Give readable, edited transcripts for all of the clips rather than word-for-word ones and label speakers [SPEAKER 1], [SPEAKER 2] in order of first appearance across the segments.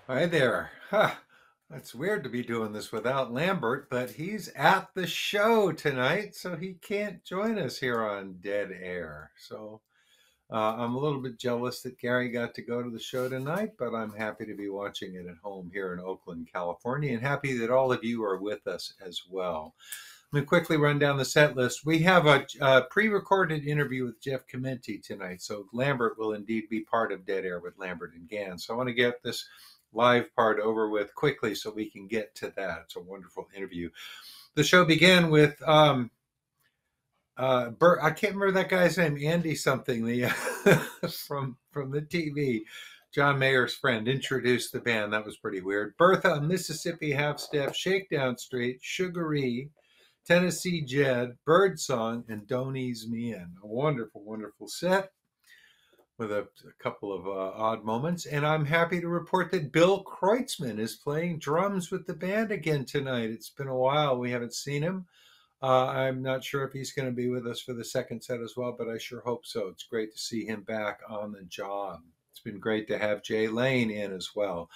[SPEAKER 1] Hi there. Huh. It's weird to be doing this without Lambert, but he's at the show tonight, so he can't join us here on Dead Air. So I'm a little bit jealous that Gary got to go to the show tonight, but I'm happy to be watching it at home here in Oakland, California, and happy that all of you are with us as well. Let me quickly run down the set list. We have a pre-recorded interview with Jeff Chimenti tonight, so Lambert will indeed be part of Dead Air with Lambert and Gans. So I want to get this live part over with quickly so we can get to that. It's a wonderful interview. The show began with Bert. I can't remember that guy's name, Andy something, the from the TV. John Mayer's friend introduced the band. That was pretty weird. Bertha, Mississippi Half Step, Shakedown Street, Sugaree, Tennessee Jed, Birdsong, and Don't Ease Me In. A wonderful, wonderful set with a couple of odd moments. And I'm happy to report that Bill Kreutzmann is playing drums with the band again tonight. It's been a while. We haven't seen him. I'm not sure if he's going to be with us for the second set as well, but I sure hope so. It's great to see him back on the job. It's been great to have Jay Lane in as well.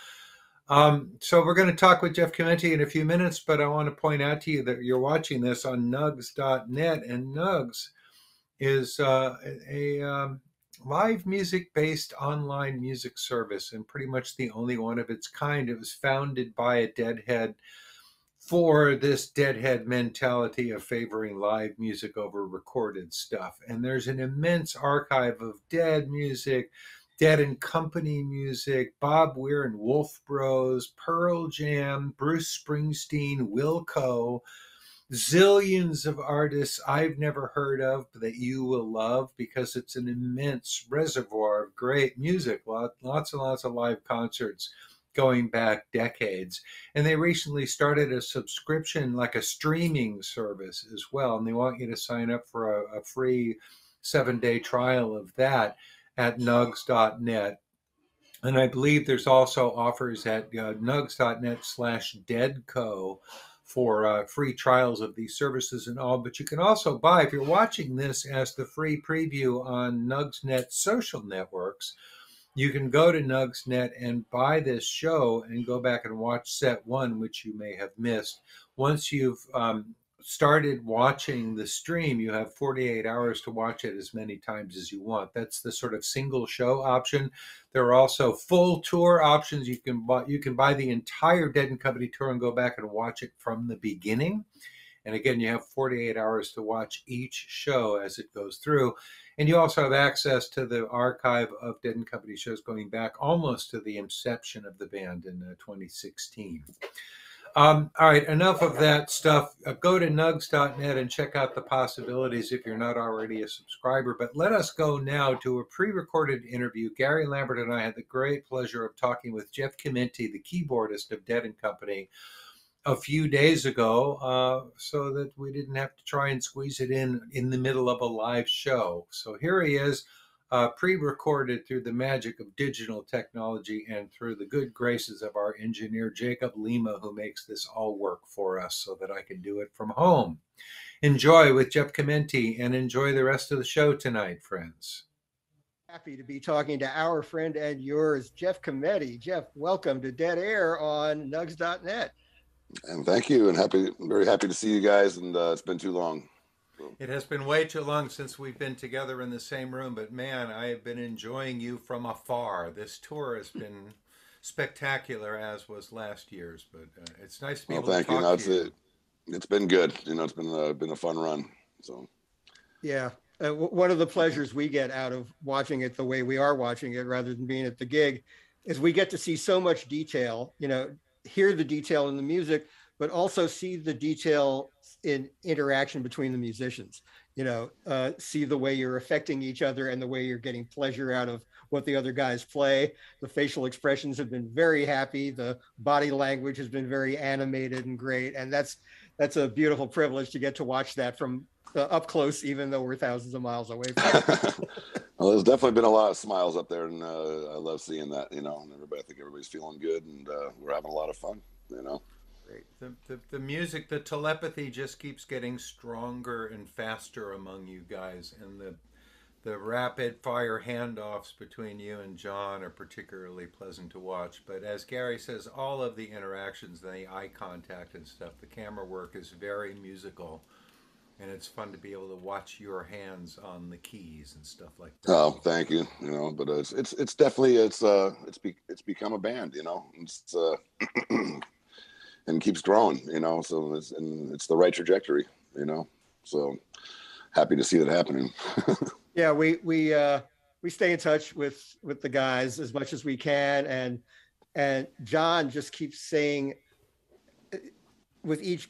[SPEAKER 1] So we're going to talk with Jeff Chimenti in a few minutes, but I want to point out to you that you're watching this on nugs.net, and Nugs is a live music-based online music service, and pretty much the only one of its kind. It was founded by a Deadhead for this Deadhead mentality of favoring live music over recorded stuff. And there's an immense archive of Dead music, Dead and Company music, Bob Weir and Wolf Bros, Pearl Jam, Bruce Springsteen, Wilco, zillions of artists I've never heard of that you will love because it's an immense reservoir of great music, lots and lots of live concerts going back decades. And they recently started a subscription, like a streaming service as well. And they want you to sign up for a free 7-day trial of that at nugs.net. And I believe there's also offers at nugs.net/deadco for free trials of these services and all. But you can also buy, if you're watching this as the free preview on Nugsnet social networks, you can go to Nugsnet and buy this show and go back and watch set one, which you may have missed. Once you've started watching the stream, you have 48 hours to watch it as many times as you want. That's the sort of single show option. There are also full tour options. You can buy the entire Dead and Company tour and go back and watch it from the beginning. And again, you have 48 hours to watch each show as it goes through. And you also have access to the archive of Dead and Company shows going back almost to the inception of the band in 2016. All right, enough of that stuff. Go to nugs.net and check out the possibilities if you're not already a subscriber. But let us go now to a pre-recorded interview. Gary Lambert and I had the great pleasure of talking with Jeff Chimenti, the keyboardist of Dead and Company, a few days ago, so that we didn't have to try and squeeze it in the middle of a live show. So here he is, pre-recorded through the magic of digital technology and through the good graces of our engineer, Jacob Lima, who makes this all work for us so that I can do it from home. Enjoy with Jeff Chimenti and enjoy the rest of the show tonight, friends.
[SPEAKER 2] Happy to be talking to our friend and yours, Jeff Chimenti. Jeff, welcome to Dead Air on nugs.net.
[SPEAKER 3] And thank you, and very happy to see you guys. And it's been too long.
[SPEAKER 1] So. It has been way too long since we've been together in the same room, but man, I have been enjoying you from afar. This tour has been spectacular, as was last year's. But it's nice to be able to talk to you.
[SPEAKER 3] It's been good. It's been a fun run. So.
[SPEAKER 2] Yeah. One of the pleasures we get out of watching it the way we are watching it, rather than being at the gig, is we get to see so much detail. Hear the detail in the music, but also see the detail in interaction between the musicians. See the way you're affecting each other and the way you're getting pleasure out of what the other guys play. The facial expressions have been very happy. The body language has been very animated and great. And that's a beautiful privilege to get to watch that from up close, even though we're thousands of miles away from it.
[SPEAKER 3] Well, there's definitely been a lot of smiles up there, and I love seeing that. And I think everybody's feeling good, and we're having a lot of fun.
[SPEAKER 1] Great. The music, the telepathy just keeps getting stronger and faster among you guys, and The rapid fire handoffs between you and John are particularly pleasant to watch. But as Gary says, all of the interactions, the eye contact and stuff, the camera work is very musical, and it's fun to be able to watch your hands on the keys and stuff like that.
[SPEAKER 3] Oh, thank you. You know, but it's definitely it's become a band. You know, it's and keeps growing. You know, so it's the right trajectory. You know, so happy to see that happening.
[SPEAKER 2] Yeah, we stay in touch with the guys as much as we can, and John just keeps saying with each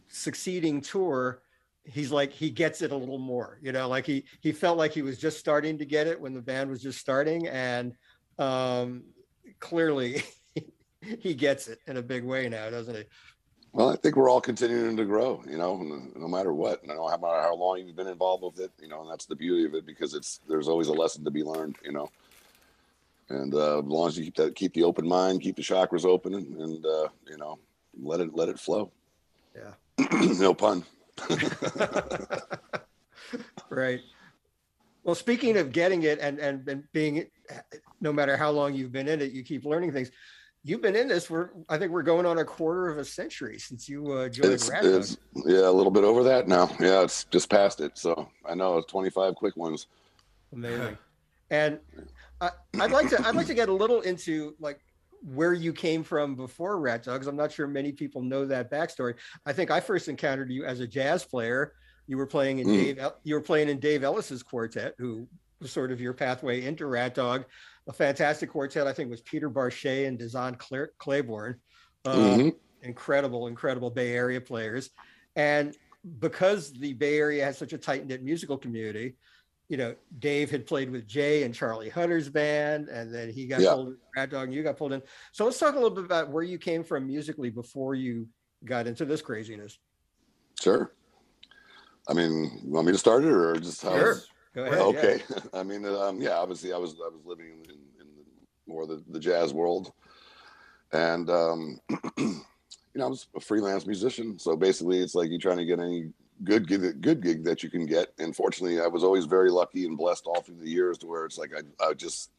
[SPEAKER 2] succeeding tour, he's like, he gets it a little more, you know, like he felt like he was just starting to get it when the band was just starting, and clearly he gets it in a big way now, doesn't he?
[SPEAKER 3] Well, I think we're all continuing to grow, you know, no matter what. No matter how long you've been involved with it, you know, and that's the beauty of it, because there's always a lesson to be learned, you know. And as long as you keep the open mind, keep the chakras open, and you know, let it flow.
[SPEAKER 2] Yeah.
[SPEAKER 3] No pun.
[SPEAKER 2] Right. Well, speaking of getting it and being, no matter how long you've been in it, you keep learning things. You've been in this. I think we're going on a quarter of a century since you joined Rat Dog.
[SPEAKER 3] Yeah, a little bit over that now. Yeah, it's just past it. So I know it's 25 quick ones.
[SPEAKER 2] Amazing. And I'd like to get a little into like where you came from before Rat Dog, because I'm not sure many people know that backstory. I think I first encountered you as a jazz player. You were playing in Dave Ellis's quartet, who was sort of your pathway into Rat Dog. A fantastic quartet, I think, was Peter Barchet and Dazan Claiborne. Incredible Bay Area players. And because the Bay Area has such a tight-knit musical community, you know, Dave had played with Jay and Charlie Hunter's band, and then he got pulled in Rat Dog, and you got pulled in. So let's talk a little bit about where you came from musically before you got into this craziness.
[SPEAKER 3] Sure. I mean, you want me to start it, or just how?
[SPEAKER 2] Sure. Go ahead.
[SPEAKER 3] Okay. Yeah. I mean, obviously I was living in more the jazz world, and you know, I was a freelance musician. So basically, it's like you're trying to get any good gig that you can get. And fortunately, I was always very lucky and blessed all through the years to where it's like I just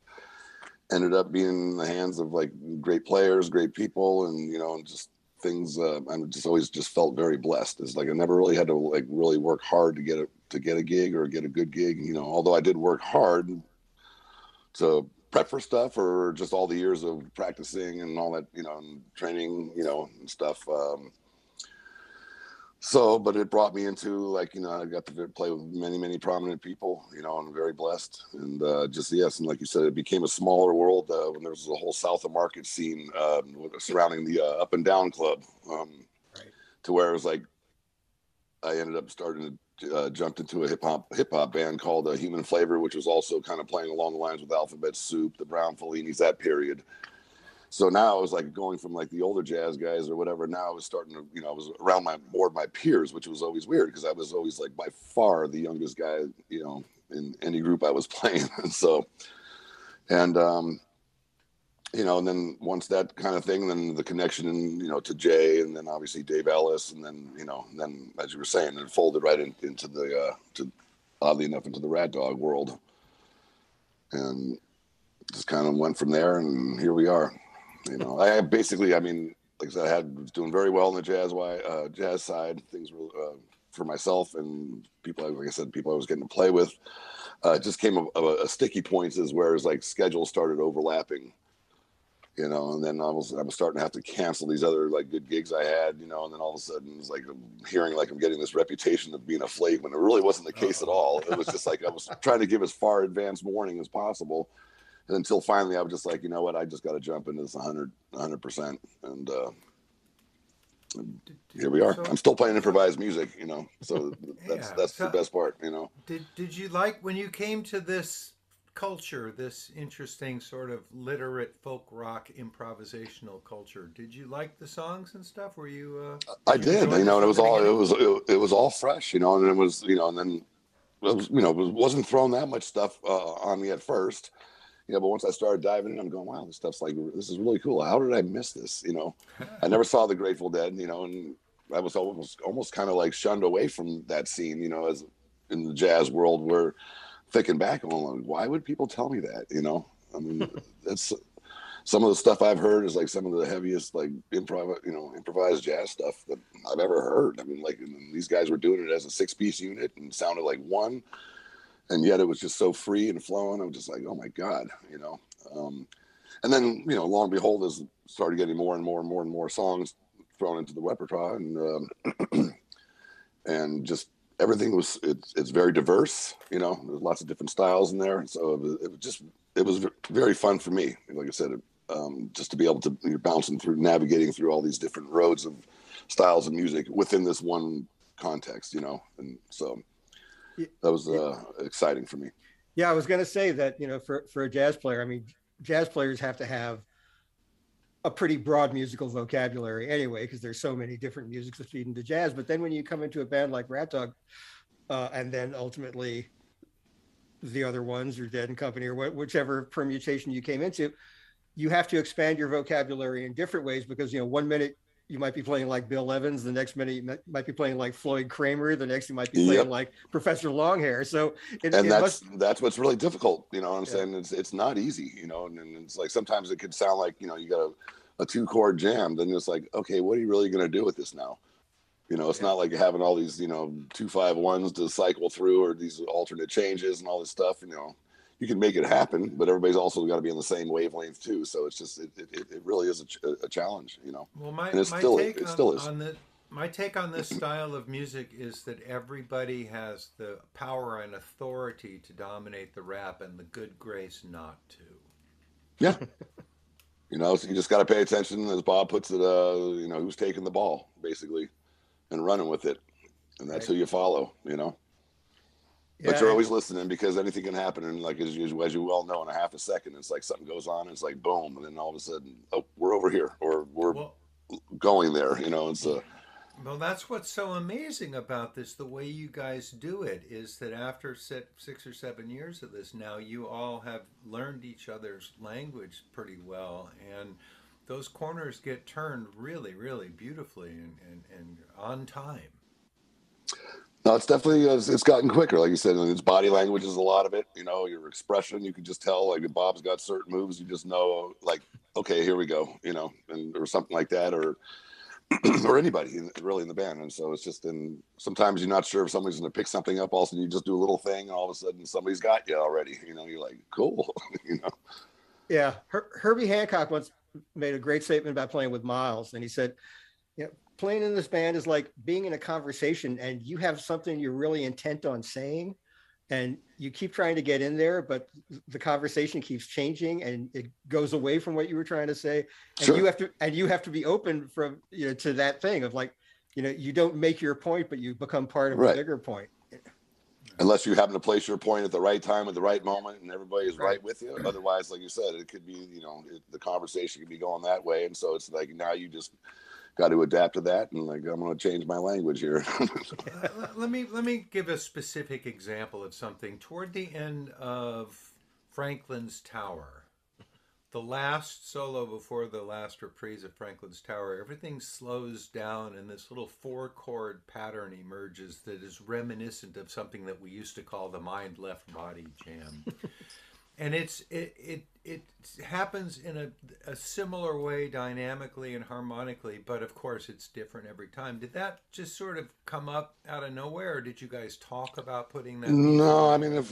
[SPEAKER 3] ended up being in the hands of like great players, great people, and you know, and just things. I'm just always just felt very blessed. It's like I never really had to like really work hard to get a gig or get a good gig. You know, although I did work hard to prep for stuff, or just all the years of practicing and all that, you know, and training, you know, and stuff. But it brought me into like, you know, I got to play with many prominent people, you know, I'm very blessed. And and like you said, it became a smaller world when there was a whole South of Market scene surrounding the Up and Down Club, to where it was like I ended up starting to jumped into a hip hop band called Human Flavor, which was also kind of playing along the lines with Alphabet Soup, the Brown Fellinis, that period. So now I was like going from like the older jazz guys or whatever. Now I was starting to, you know, I was around more of my peers, which was always weird because I was always like by far the youngest guy, you know, in any group I was playing. You know, and then once that kind of thing, then the connection, you know, to Jay, and then obviously Dave Ellis, and then, you know, and then as you were saying, it folded right into the, oddly enough, into the Rat Dog world, and just kind of went from there, and here we are. You know, I mean, like I said, was doing very well in the jazz side. Things were for myself and people, like I said, people I was getting to play with. It just came a sticky points is where it's like schedules started overlapping. You know, and then I was starting to have to cancel these other like good gigs I had, you know, and then all of a sudden it's like I'm hearing like I'm getting this reputation of being a flake when it really wasn't the case at all. It was just like I was trying to give as far advance warning as possible, and until finally I was just like, you know what, I just got to jump into this 100%, and here we are. I'm still playing improvised music, you know, so that's the best part, you know.
[SPEAKER 1] Did you like when you came to this culture, this interesting sort of literate folk rock improvisational culture? Did you like the songs and stuff? Were you?
[SPEAKER 3] I did, you know, and it was all fresh, you know, and it was, you know, and then it was, you know, it wasn't throwing that much stuff on me at first, you know, but once I started diving in, I'm going, wow, this is really cool. How did I miss this? You know, I never saw the Grateful Dead, you know, and I was almost kind of like shunned away from that scene, you know, as in the jazz world where thinking back, I'm like, why would people tell me that? You know, I mean, that's some of the stuff I've heard is like some of the heaviest like improvised jazz stuff that I've ever heard. I mean, like these guys were doing it as a 6-piece unit and sounded like one, and yet it was just so free and flowing. I'm just like, oh my God, you know. And then, you know, lo and behold, as started getting more and more and more and more songs thrown into the repertoire, and just everything was, it's very diverse, you know, there's lots of different styles in there. So it was very fun for me. Like I said, just to be able to, you're bouncing through, navigating through all these different roads of styles of music within this one context, you know. And so that was exciting for me.
[SPEAKER 2] Yeah, I was going to say that, you know, for a jazz player, I mean, jazz players have to have a pretty broad musical vocabulary anyway, because there's so many different musics that feed into jazz. But then when you come into a band like Rat Dog, and then ultimately the other ones, or Dead and Company, or whichever permutation you came into, you have to expand your vocabulary in different ways, because, you know, one minute you might be playing like Bill Evans, the next minute you might be playing like Floyd Kramer, the next you might be playing like Professor Longhair. So
[SPEAKER 3] that's what's really difficult, you know what I'm saying? It's not easy, you know, and it's like sometimes it could sound like, you know, you got a 2-chord jam, then it's like, okay, what are you really going to do with this now? You know, it's not like having all these, you know, 2-5-1s to cycle through, or these alternate changes and all this stuff. You know, you can make it happen, but everybody's also got to be on the same wavelength too. So it's just, it really is a challenge, you know.
[SPEAKER 1] Well, my take on this style of music is that everybody has the power and authority to dominate the rap, and the good grace not to.
[SPEAKER 3] Yeah. You know, so you just got to pay attention, as Bob puts it, you know, who's taking the ball, basically, and running with it. And that's who you follow, you know. Yeah, but you're always listening, because anything can happen. And like, as you well know, in a half a second, it's like something goes on, and it's like, boom. And then all of a sudden, oh, we're over here, or we're going there, you know. It's
[SPEAKER 1] well, that's what's so amazing about this. The way you guys do it is that after 6 or 7 years of this now, you all have learned each other's language pretty well. And those corners get turned really, really beautifully and on time.
[SPEAKER 3] No, it's definitely, it's gotten quicker. Like you said, and its body language is a lot of it. You know, your expression, you can just tell, like if Bob's got certain moves, you just know, like, okay, here we go, you know, and or something like that, or anybody really in the band. And so it's just, and sometimes you're not sure if somebody's going to pick something up. All of a sudden you just do a little thing, and all of a sudden somebody's got you already. You know, you're like, cool, you know.
[SPEAKER 2] Yeah, Herbie Hancock once made a great statement about playing with Miles, and he said, you know, playing in this band is like being in a conversation, and you have something you're really intent on saying, and you keep trying to get in there, but the conversation keeps changing and it goes away from what you were trying to say. And sure. you have to be open from, you know, to that thing of like, you know, you don't make your point, but you become part of a bigger point.
[SPEAKER 3] Unless you happen to place your point at the right time, at the right moment, and everybody is right with you. Otherwise, like you said, it could be, you know, the conversation could be going that way. And so it's like, now you just got to adapt to that, and like, I'm going to change my language here.
[SPEAKER 1] let me give a specific example of something. Toward the end of Franklin's Tower, the last solo before the last reprise of Franklin's Tower, everything slows down, and this little 4-chord pattern emerges that is reminiscent of something that we used to call the mind left body jam. And it happens in a similar way, dynamically and harmonically, but of course it's different every time. Did that just sort of come up out of nowhere, or did you guys talk about putting that?
[SPEAKER 3] No, I mean, I'm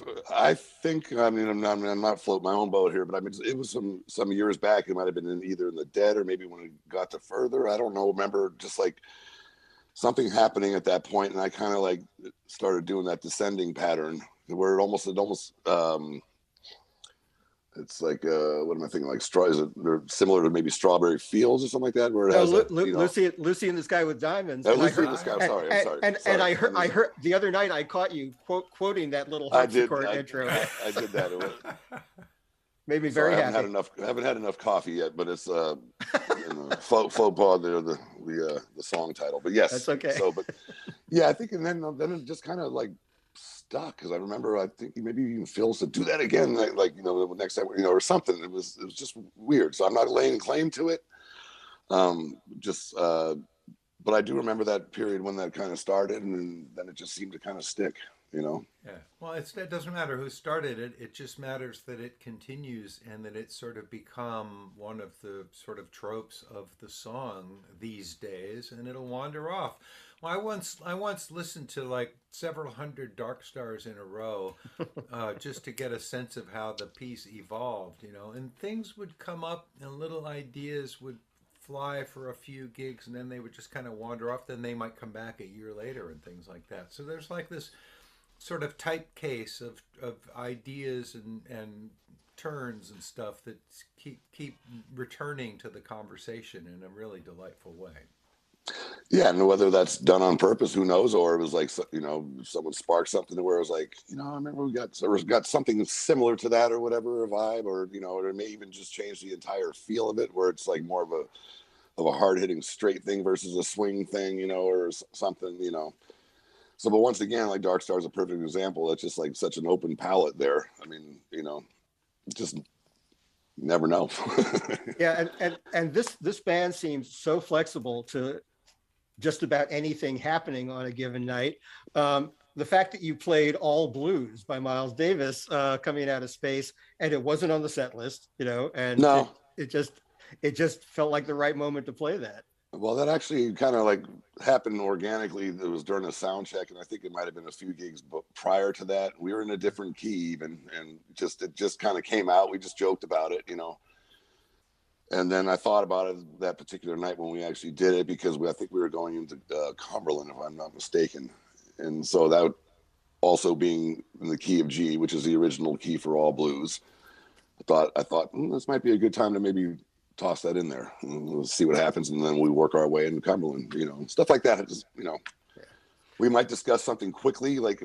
[SPEAKER 3] not floating my own boat here, but I mean, it was some years back. It might have been either in the Dead, or maybe when it got to Further. I don't know. Remember, just like something happening at that point, and I kind of like started doing that descending pattern where it almost it's like, what am I thinking? Like they're similar to maybe Strawberry Fields or something like that, where it has
[SPEAKER 2] Lucy in the Sky with Diamonds.
[SPEAKER 3] Lucy in the Sky. I'm sorry.
[SPEAKER 2] I heard the other night I caught you quoting that little harpsichord intro.
[SPEAKER 3] I did that. It
[SPEAKER 2] made me very happy.
[SPEAKER 3] I haven't had enough coffee yet, but it's faux pas there, the song title. But yes,
[SPEAKER 2] that's okay.
[SPEAKER 3] So, but yeah, I think, and then it just kind of like stuck, because I remember, I think maybe even Phil said, do that again, like you know, the next time, you know, or something. It was just weird. So I'm not laying claim to it. But I do remember that period when that kind of started, and then it just seemed to kind of stick, you know.
[SPEAKER 1] Yeah. Well, it doesn't matter who started it. It just matters that it continues and that it's sort of become one of the sort of tropes of the song these days, and it'll wander off. Well, I once listened to like several hundred Dark Stars in a row, just to get a sense of how the piece evolved, and things would come up and little ideas would fly for a few gigs and then they would just kind of wander off. Then they might come back a year later and things like that. So there's like this sort of type case of ideas and turns and stuff that keep returning to the conversation in a really delightful way.
[SPEAKER 3] Yeah, and whether that's done on purpose, who knows? Or it was like, someone sparked something where it was like, I remember we got something similar to that or whatever, a vibe, or or it may even just change the entire feel of it, where it's like more of a hard hitting straight thing versus a swing thing, or something, So, but once again, like Dark Star is a perfect example. It's just like such an open palette there. I mean, just never know.
[SPEAKER 2] Yeah, and this band seems so flexible to just about anything happening on a given night. The fact that you played All Blues by Miles Davis coming out of space, and it wasn't on the set list, and
[SPEAKER 3] No.
[SPEAKER 2] it just felt like the right moment to play that.
[SPEAKER 3] Well, that actually kind of like happened organically. It was during a sound check, and I think it might have been a few gigs prior to that. We were in a different key even, and it just kind of came out. We just joked about it, And then I thought about it that particular night when we actually did it, because I think we were going into Cumberland, if I'm not mistaken. And so that also being in the key of G, which is the original key for All Blues, I thought this might be a good time to maybe toss that in there and we'll see what happens. And then we work our way into Cumberland, stuff like that. Just, we might discuss something quickly, like,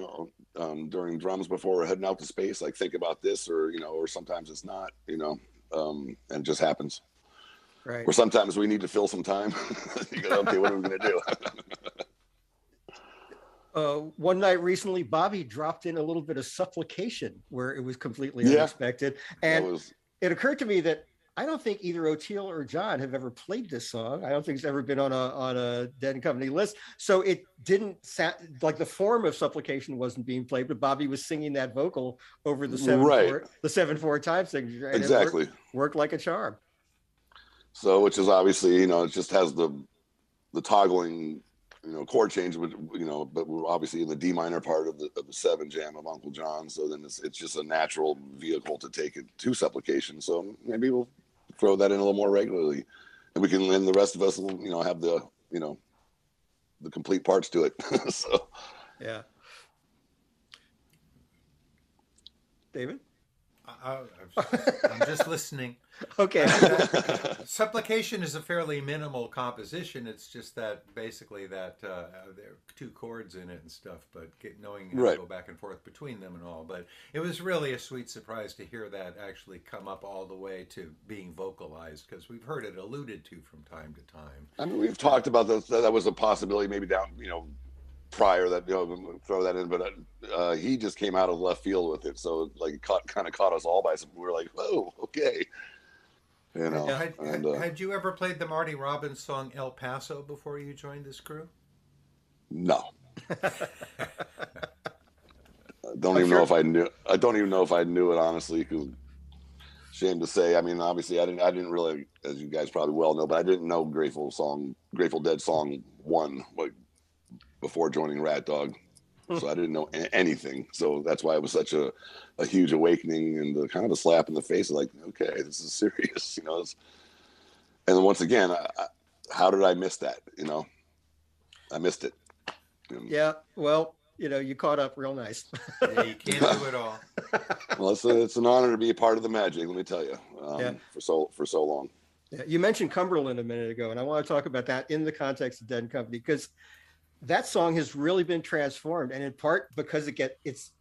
[SPEAKER 3] during drums before we're heading out to space, like think about this, or, or sometimes it's not, and it just happens.
[SPEAKER 2] Right.
[SPEAKER 3] Or sometimes we need to fill some time. You go, okay, what are we going to
[SPEAKER 2] do? One night recently, Bobby dropped in a little bit of supplication where it was completely unexpected. And it occurred to me that I don't think either Oteil or John have ever played this song. I don't think it's ever been on a Dead and Company list. So it didn't sound like the form of supplication wasn't being played, but Bobby was singing that vocal over the 7/4 time signature. And
[SPEAKER 3] exactly.
[SPEAKER 2] It worked like a charm.
[SPEAKER 3] So, which is obviously, it just has the toggling, chord change, but we're obviously in the D minor part of the 7 jam of Uncle John. So then it's just a natural vehicle to take it to supplication. So maybe we'll throw that in a little more regularly, and we can, and the rest of us will, have the, the complete parts to it. So,
[SPEAKER 2] yeah. David?
[SPEAKER 1] I'm just listening.
[SPEAKER 2] Okay.
[SPEAKER 1] Supplication is a fairly minimal composition. It's just that basically that there are 2 chords in it and stuff, but knowing how to go back and forth between them and all. But it was really a sweet surprise to hear that actually come up all the way to being vocalized, because we've heard it alluded to from time to time.
[SPEAKER 3] I mean, we've talked about that was a possibility maybe down, prior that, throw that in, but he just came out of left field with it. So like kind of caught us all by something. We were like, whoa, okay.
[SPEAKER 1] Had you ever played the Marty Robbins song El Paso before you joined this crew?
[SPEAKER 3] No. I don't even know if I knew it, honestly, because shame to say, I mean, obviously I didn't really, as you guys probably well know, but I didn't know Grateful Dead song 1, like, before joining Rat Dog. So I didn't know anything. So that's why it was such a huge awakening and kind of a slap in the face. Like, okay, this is serious, And then once again, how did I miss that? I missed it.
[SPEAKER 2] Yeah. Well, you caught up real nice.
[SPEAKER 1] Yeah, you can't do it all.
[SPEAKER 3] Well, it's an honor to be a part of the magic, let me tell you, for so long.
[SPEAKER 2] Yeah. You mentioned Cumberland a minute ago, and I want to talk about that in the context of Dead and Company, because that song has really been transformed, and in part because it's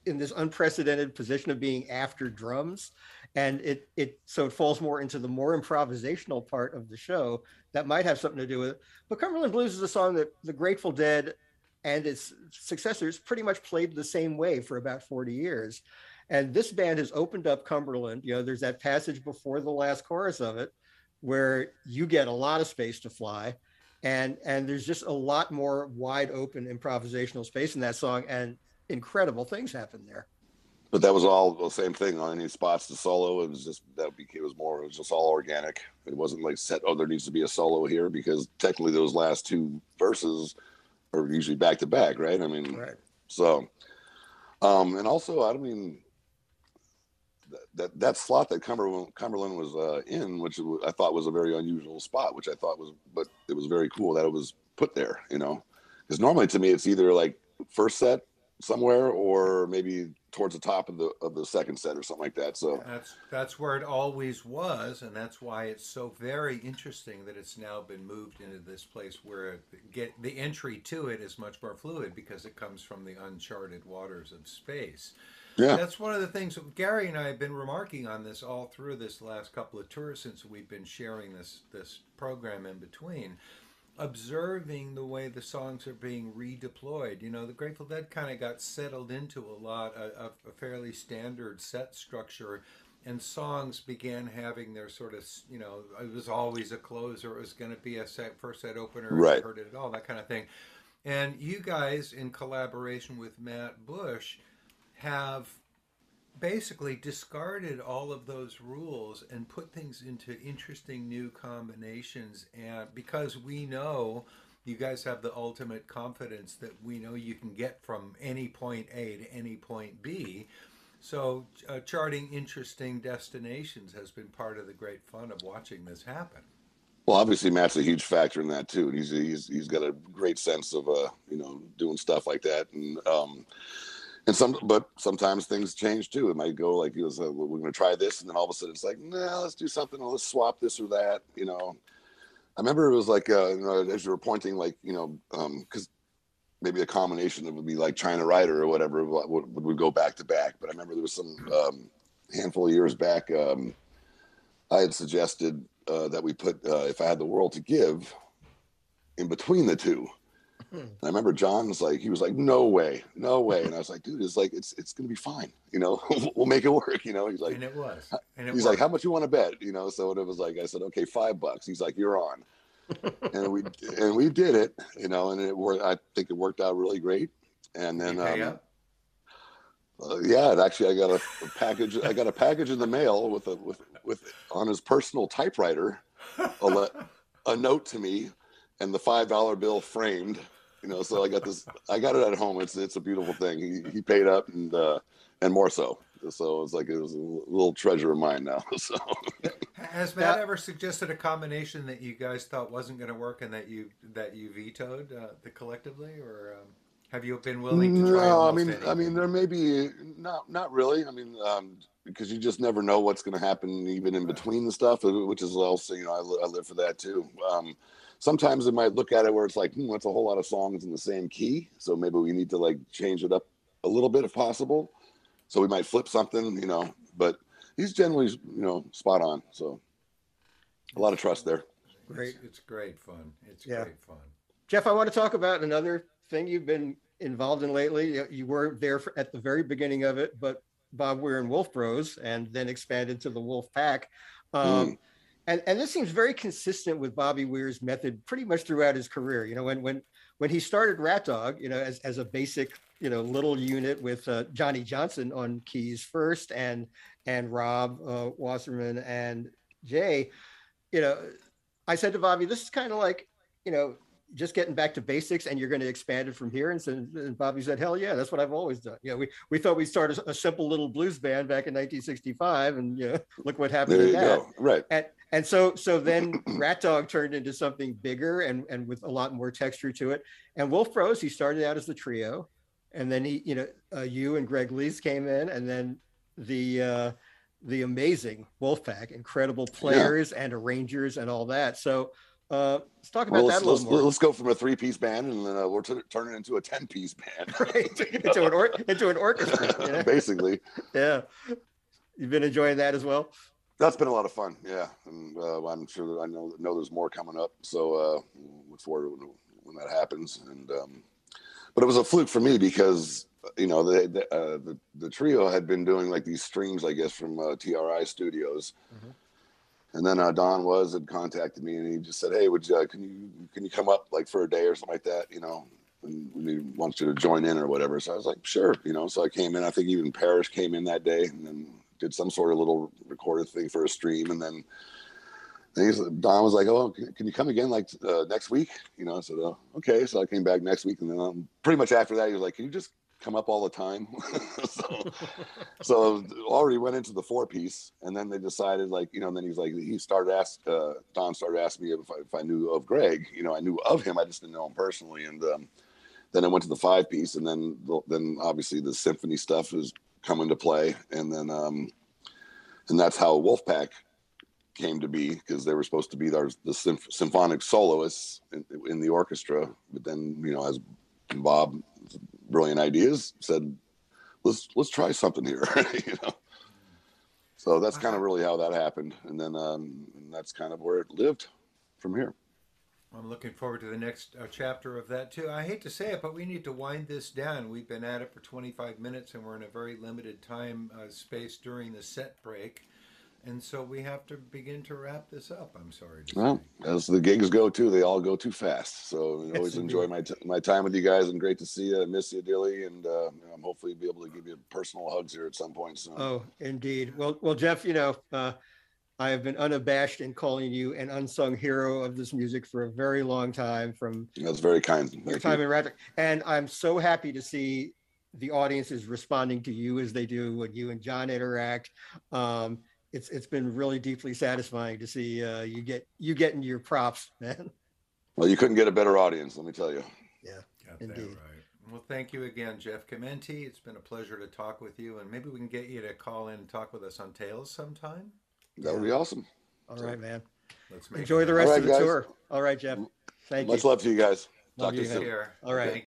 [SPEAKER 2] in this unprecedented position of being after drums, and so it falls more into the more improvisational part of the show. That might have something to do with it. But Cumberland Blues is a song that the Grateful Dead and its successors pretty much played the same way for about 40 years. And this band has opened up Cumberland. There's that passage before the last chorus of it where you get a lot of space to fly. And there's just a lot more wide open improvisational space in that song. And incredible things happen there.
[SPEAKER 3] But that was all the same thing on any spots. The solo, it was just it was just all organic. It wasn't like set. Oh, there needs to be a solo here, because technically those last two verses are usually back to back, right? I mean,
[SPEAKER 2] right.
[SPEAKER 3] So, and also, I mean, that slot that Cumberland was in, which I thought was a very unusual spot, which I thought was, but it was very cool that it was put there, you know, because normally to me it's either like first set somewhere or maybe towards the top of the second set or something like that. So
[SPEAKER 1] that's where it always was, and that's why it's so very interesting that it's now been moved into this place where the entry to it is much more fluid, because it comes from the uncharted waters of space.
[SPEAKER 3] Yeah,
[SPEAKER 1] that's one of the things that Gary and I have been remarking on this all through this last couple of tours since we've been sharing this program in between, observing the way the songs are being redeployed. You know, the Grateful Dead kind of got settled into a fairly standard set structure, and songs began having their sort of, you know, it was always a closer, it was going to be a first set opener,
[SPEAKER 3] right.
[SPEAKER 1] if you heard it at all, that kind of thing. And you guys, in collaboration with Matt Bush, have basically discarded all of those rules and put things into interesting new combinations. And because we know you guys have the ultimate confidence that we know you can get from any point A to any point B, so charting interesting destinations has been part of the great fun of watching this happen.
[SPEAKER 3] Well, obviously Matt's a huge factor in that too. He's got a great sense of you know, doing stuff like that, and sometimes things change too. It might go like, we're going to try this, and then all of a sudden it's like, nah, let's do something. Let's swap this or that. You know, I remember it was like, you know, as you were pointing, like, you know, because maybe a combination of would be like China Rider or whatever would go back to back. But I remember there was some handful of years back, I had suggested that we put If I Had the World to Give in between the two. And I remember John was like, no way. And I was like, dude, it's going to be fine. You know, we'll make it work. You know, he's like,
[SPEAKER 1] and it was.
[SPEAKER 3] He's like, how much you want to bet? You know, so it was like, I said, okay, $5. He's like, you're on. and we did it, you know, and I think it worked out really great. And then, yeah, actually, I got a package. I got a package in the mail with on his personal typewriter, a note to me, and the $5 bill framed. You know, so I got this. I got it at home. It's a beautiful thing. He paid up and more so. So it was a little treasure of mine now. So
[SPEAKER 1] has Matt ever suggested a combination that you guys thought wasn't going to work and that you vetoed collectively, or have you been willing to try?
[SPEAKER 3] No, I mean, there may be not really. I mean, because you just never know what's going to happen even in between the stuff, which is also, you know, I live for that too. Sometimes it might look at it where it's like, that's a whole lot of songs in the same key, so maybe we need to like change it up a little bit if possible. So we might flip something, you know. But he's generally, you know, spot on. So a lot of trust there.
[SPEAKER 2] Great.
[SPEAKER 1] It's great fun. It's
[SPEAKER 2] yeah.
[SPEAKER 1] great fun.
[SPEAKER 2] Jeff, I want to talk about another thing you've been involved in lately. You were there at the very beginning of it, but Bob Weir and Wolf Bros, and then expanded to the Wolf Pack. And this seems very consistent with Bobby Weir's method pretty much throughout his career. You know, when he started Rat Dog, you know, as a basic, you know, little unit with Johnny Johnson on keys first, and Rob Wasserman and Jay, you know, I said to Bobby, this is kind of like, you know, just getting back to basics, and you're going to expand it from here. And Bobby said, hell yeah, that's what I've always done. You know, we thought we'd start a simple little blues band back in 1965, and you know, look what happened to that.
[SPEAKER 3] Go. Right.
[SPEAKER 2] And so then Rat Dog turned into something bigger and with a lot more texture to it. And Wolf Bros, he started out as the trio, and then he, you know, you and Greg Lees came in, and then the amazing Wolf Pack, incredible players and arrangers and all that. So let's talk about that a little more.
[SPEAKER 3] Let's go from a 3-piece band, and then we're turning into a 10-piece band.
[SPEAKER 2] Right, into an orchestra. You know?
[SPEAKER 3] Basically.
[SPEAKER 2] Yeah. You've been enjoying that as well?
[SPEAKER 3] That's been a lot of fun, yeah. And I'm sure that I know there's more coming up. So look forward to when that happens. And but it was a fluke for me because, you know, the trio had been doing like these streams, I guess, from TRI Studios. Mm-hmm. And then Don had contacted me, and he just said, "Hey, can you come up like for a day or something like that?" You know, and we want you to join in or whatever. So I was like, sure, you know. So I came in. I think even Parrish came in that day, and then did some sort of little recorded thing for a stream, and then Don was like, "Oh, can you come again like next week?" You know, I said, "Oh, okay." So I came back next week, and then pretty much after that, he was like, "Can you just come up all the time?" so already went into the 4-piece, and then they decided, like, you know, and then he's like, Don started asking me if I knew of Greg. You know, I knew of him, I just didn't know him personally, and then I went to the 5-piece, and then obviously the symphony stuff is come into play, and then and that's how Wolfpack came to be, because they were supposed to be the symphonic soloists in the orchestra, but then, you know, as Bob, brilliant ideas, said, let's try something here. You know, so that's kind of really how that happened, and then and that's kind of where it lived from here.
[SPEAKER 1] I'm looking forward to the next chapter of that too. I hate to say it, but we need to wind this down. We've been at it for 25 minutes, and we're in a very limited time space during the set break. And so we have to begin to wrap this up. I'm sorry to say.
[SPEAKER 3] As the gigs go too, they all go too fast. So I always enjoy my time with you guys, and great to see you. I miss you dearly, and I'm hopefully be able to give you personal hugs here at some point soon.
[SPEAKER 2] Oh, indeed. Well, Jeff, you know, I have been unabashed in calling you an unsung hero of this music for a very long time.
[SPEAKER 3] That's very kind.
[SPEAKER 2] Your time in Radcliffe, and I'm so happy to see the audience is responding to you as they do when you and John interact. It's been really deeply satisfying to see you getting your props, man.
[SPEAKER 3] Well, you couldn't get a better audience, let me tell you.
[SPEAKER 2] Yeah,
[SPEAKER 1] got indeed. That right. Well, thank you again, Jeff Chimenti. It's been a pleasure to talk with you, and maybe we can get you to call in and talk with us on Tales sometime.
[SPEAKER 3] That would be awesome.
[SPEAKER 2] All right, man.
[SPEAKER 1] Let's
[SPEAKER 2] enjoy the rest of the tour. All right, Jeff. Thank you.
[SPEAKER 3] Much love to you guys.
[SPEAKER 2] Talk to you soon. All right.